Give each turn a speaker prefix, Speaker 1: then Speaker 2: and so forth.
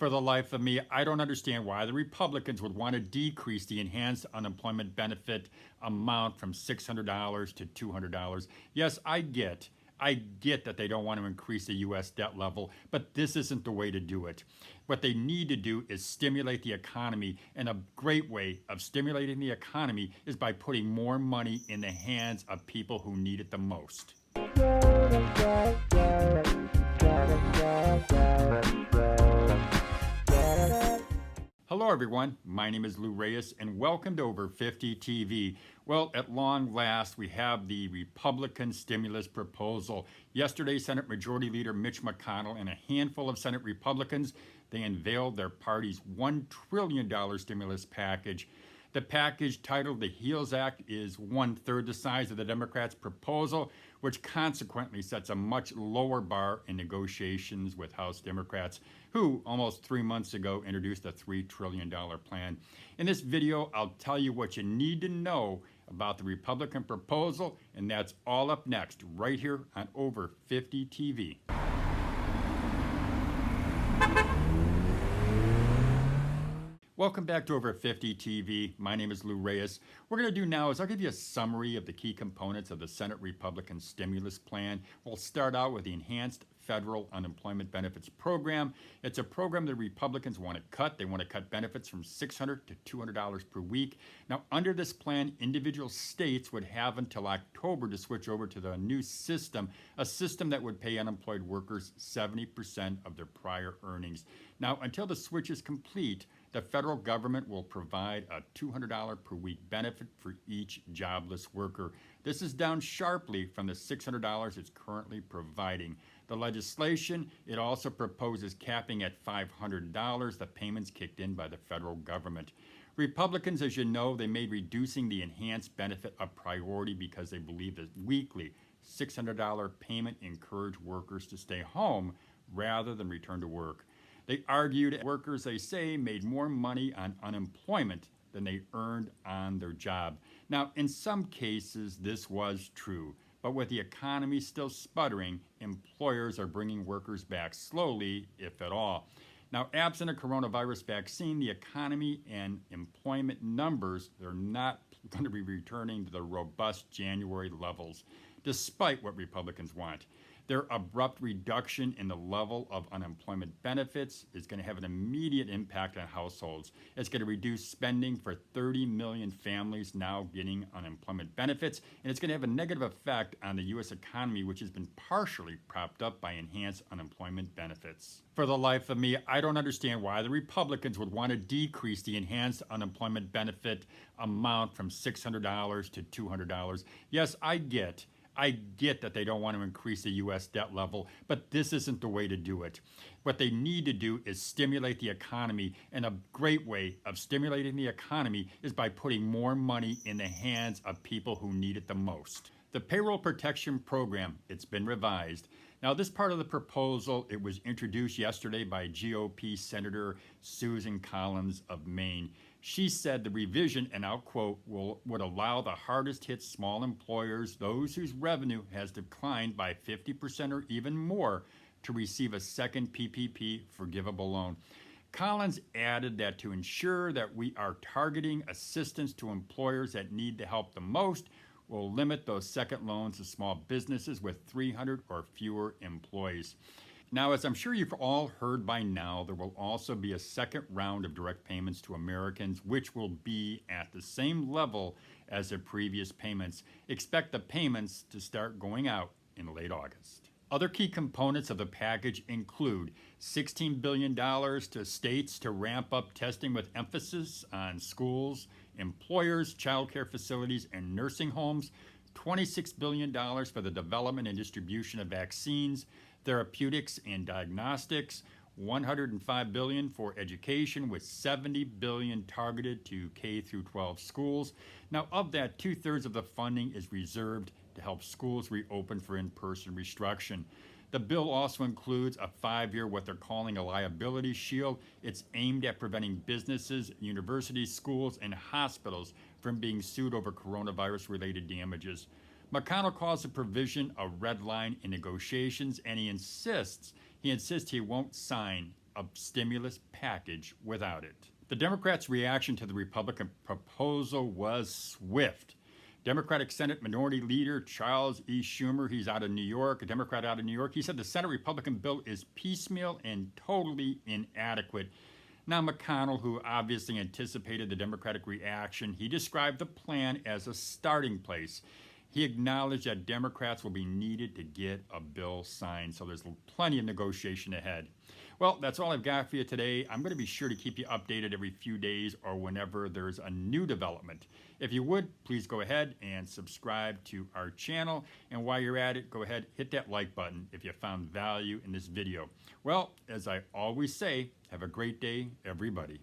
Speaker 1: For the life of me, I don't understand why the Republicans would want to decrease the enhanced unemployment benefit amount from $600 to $200. Yes, I get that they don't want to increase the U.S. debt level, but this isn't the way to do it. What they need to do is stimulate the economy, and a great way of stimulating the economy is by putting more money in the hands of people who need it the most. Hello everyone, my name is Lou Reyes and welcome to Over 50 TV. Well, at long last, we have the Republican stimulus proposal. Yesterday, Senate Majority Leader Mitch McConnell and a handful of Senate Republicans, they unveiled their party's $1 trillion stimulus package. The package, titled the HEALS Act, is 1/3 the size of the Democrats' proposal, which consequently sets a much lower bar in negotiations with House Democrats, who almost 3 months ago introduced a $3 trillion plan. In this video, I'll tell you what you need to know about the Republican proposal, and that's all up next, right here on Over 50 TV. Welcome back to Over 50 TV. My name is Lou Reyes. What we're going to do now is I'll give you a summary of the key components of the Senate Republican stimulus plan. We'll start out with the Enhanced Federal Unemployment Benefits Program. It's a program that Republicans want to cut. They want to cut benefits from $600 to $200 per week. Now, under this plan, individual states would have until October to switch over to the new system, a system that would pay unemployed workers 70% of their prior earnings. Now, until the switch is complete, the federal government will provide a $200 per week benefit for each jobless worker. This is down sharply from the $600 it's currently providing. The legislation, it also proposes capping at $500 the payments kicked in by the federal government. Republicans, as you know, they made reducing the enhanced benefit a priority because they believe that weekly $600 payment encouraged workers to stay home rather than return to work. They argued workers, they say, made more money on unemployment than they earned on their job. Now, in some cases, this was true, but with the economy still sputtering, employers are bringing workers back slowly, if at all. Now, absent a coronavirus vaccine, the economy and employment numbers, they're not going to be returning to the robust January levels, despite what Republicans want. Their abrupt reduction in the level of unemployment benefits is going to have an immediate impact on households. It's going to reduce spending for 30 million families now getting unemployment benefits, and it's going to have a negative effect on the U.S. economy, which has been partially propped up by enhanced unemployment benefits. For the life of me, I don't understand why the Republicans would want to decrease the enhanced unemployment benefit amount from $600 to $200. Yes, I get that they don't want to increase the U.S. debt level, but this isn't the way to do it. What they need to do is stimulate the economy, and a great way of stimulating the economy is by putting more money in the hands of people who need it the most. The Payroll Protection Program, it's been revised. Now, this part of the proposal, it was introduced yesterday by GOP Senator Susan Collins of Maine. She said the revision, and I'll quote, would allow the hardest hit small employers, those whose revenue has declined by 50% or even more, to receive a second PPP forgivable loan. Collins added that to ensure that we are targeting assistance to employers that need the help the most, will limit those second loans to small businesses with 300 or fewer employees. Now, as I'm sure you've all heard by now, there will also be a second round of direct payments to Americans, which will be at the same level as the previous payments. Expect the payments to start going out in late August. Other key components of the package include $16 billion to states to ramp up testing with emphasis on schools, employers, childcare facilities, and nursing homes, $26 billion for the development and distribution of vaccines, therapeutics and diagnostics, $105 billion for education, with $70 billion targeted to K through 12 schools. Now, of that, 2/3 of the funding is reserved to help schools reopen for in-person instruction. The bill also includes a 5-year, what they're calling a liability shield. It's aimed at preventing businesses, universities, schools, and hospitals from being sued over coronavirus-related damages. McConnell calls the provision a red line in negotiations, and he insists he won't sign a stimulus package without it. The Democrats' reaction to the Republican proposal was swift. Democratic Senate Minority Leader Charles E. Schumer, he's out of New York, a Democrat out of New York, he said the Senate Republican bill is piecemeal and totally inadequate. Now, McConnell, who obviously anticipated the Democratic reaction, he described the plan as a starting place. He acknowledged that Democrats will be needed to get a bill signed, so there's plenty of negotiation ahead. Well, that's all I've got for you today. I'm going to be sure to keep you updated every few days or whenever there's a new development. If you would, please go ahead and subscribe to our channel. And while you're at it, go ahead, hit that like button if you found value in this video. Well, as I always say, have a great day, everybody.